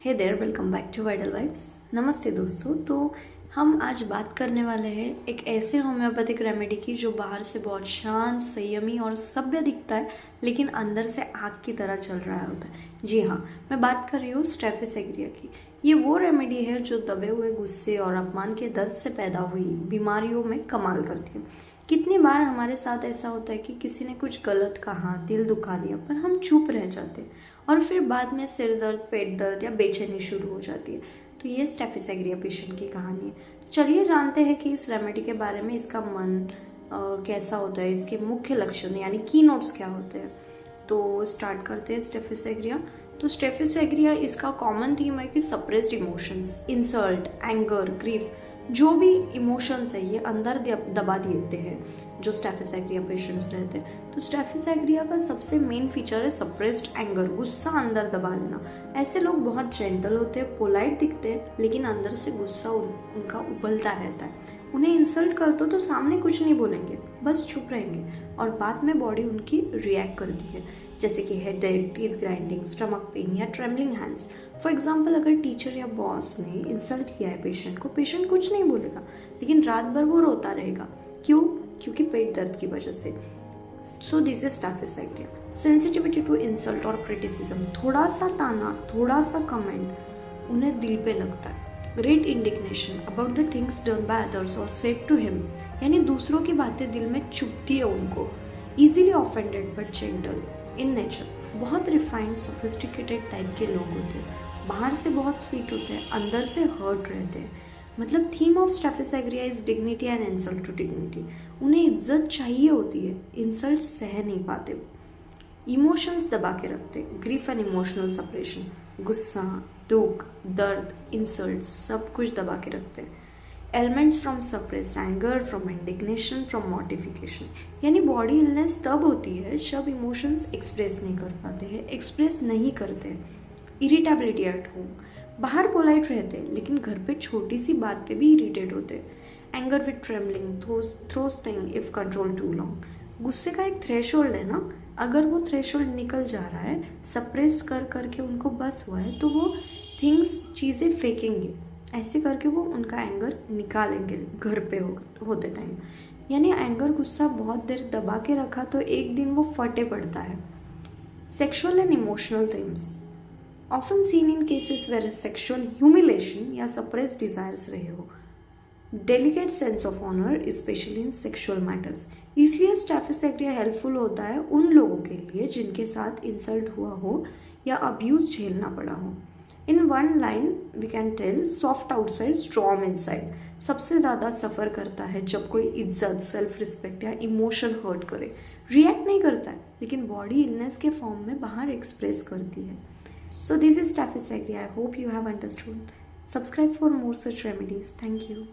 Hey there, welcome back to Vidal Vibes. नमस्ते दोस्तों। तो हम आज बात करने वाले हैं एक ऐसे होम्योपैथिक रेमेडी की जो बाहर से बहुत शांत, संयमी और सभ्य दिखता है, लेकिन अंदर से आग की तरह चल रहा होता है। जी हाँ, मैं बात कर रही हूँ स्टेफिस एग्रिया की। ये वो रेमेडी है जो दबे हुए गुस्से और अपमान के दर्द से पैदा हुई बीमारियों में कमाल करती है। कितनी बार हमारे साथ ऐसा होता है कि किसी ने कुछ गलत कहा, दिल दुखा दिया, पर हम चुप रह जाते हैं और फिर बाद में सिर दर्द, पेट दर्द या बेचैनी शुरू हो जाती है। तो ये स्टेफिस एग्रिया पेशेंट की कहानी है। तो चलिए जानते हैं कि इस रेमेडी के बारे में, इसका कैसा होता है, इसके मुख्य लक्षण यानी की नोट्स क्या होते हैं। तो स्टार्ट करते हैं स्टेफिस एग्रिया। तो स्टेफिस एग्रिया, इसका कॉमन थीम है कि suppressed emotions, insult, anger, grief, जो भी इमोशंस है ये अंदर दबा देते हैं जो स्टेफिस एग्रिया पेशेंट्स रहते हैं। तो स्टेफिस एग्रिया का सबसे मेन फीचर है सप्रेस्ड एंगर, गुस्सा अंदर दबा लेना। ऐसे लोग बहुत जेंटल होते हैं, पोलाइट दिखते हैं, लेकिन अंदर से गुस्सा उनका उबलता रहता है। उन्हें इंसल्ट कर दो तो सामने कुछ नहीं बोलेंगे, बस चुप रहेंगे और बाद में बॉडी उनकी रिएक्ट करती है, जैसे कि headache, teeth grinding, stomach pain या ट्रेमलिंग हैंड्स। फॉर एग्जाम्पल, अगर टीचर या बॉस ने इंसल्ट किया है पेशेंट को, पेशेंट कुछ नहीं बोलेगा, लेकिन रात भर वो रोता रहेगा। क्यों? क्योंकि पेट दर्द की वजह से। So this is staphysagria. Sensitivity to insult और क्रिटिसिज्म, थोड़ा सा ताना, थोड़ा सा कमेंट उन्हें दिल पे लगता है। Great indignation about the things done by others और सेड टू हिम, यानी दूसरों की बातें दिल में चुभती है उनको। Easily offended but gentle in nature, बहुत रिफाइंड, सोफिस्टिकेटेड टाइप के लोग होते हैं। बाहर से बहुत स्वीट होते हैं, अंदर से हर्ट रहते हैं। मतलब theme of staphysagria is dignity and insult to dignity. उन्हें इज्जत चाहिए होती है, इंसल्ट सह नहीं पाते। इमोशंस दबा के रखते, ग्रीफ एंड इमोशनल सेपरेशन, गुस्सा, दुख, दर्द, इंसल्ट, सब कुछ दबा के रखते हैं। Elements from suppressed anger, from indignation, from mortification, यानी बॉडी इलनेस तब होती है जब इमोशंस एक्सप्रेस नहीं कर पाते हैं, एक्सप्रेस नहीं करते। इरिटेबिलिटी एट होम, बाहर पोलाइट रहते हैं लेकिन घर पे छोटी सी बात पे भी इरिटेट होते हैं। Anger with trembling, throws thing if control too long, गुस्से का एक थ्रेशोल्ड है ना, अगर वो थ्रेशोल्ड निकल जा रहा है, सप्रेस कर करके उनको बस हुआ है, तो वो थिंग्स, चीज़ें फेंकेंगे, ऐसे करके वो उनका एंगर निकालेंगे घर पे होते टाइम। यानी एंगर, गुस्सा बहुत देर दबा के रखा तो एक दिन वो फटे पड़ता है। Sexual and emotional things often seen in cases where sexual humiliation या सप्रेस्ड डिजायर्स रहे हो। Delicate sense of honour especially in sexual matters, इसलिए स्टेफिस एग्रिया हेल्पफुल होता है उन लोगों के लिए जिनके साथ इंसल्ट हुआ हो या अब्यूज झेलना पड़ा हो। In one line we can tell, soft outside, strong inside. सबसे ज़्यादा सफ़र करता है जब कोई इज्जत, सेल्फ रिस्पेक्ट या इमोशन हर्ट करे। रिएक्ट नहीं करता है, लेकिन बॉडी इलनेस के फॉर्म में बाहर एक्सप्रेस करती है। So this is staphysagria. I hope you have understood. Subscribe for more such remedies. Thank you.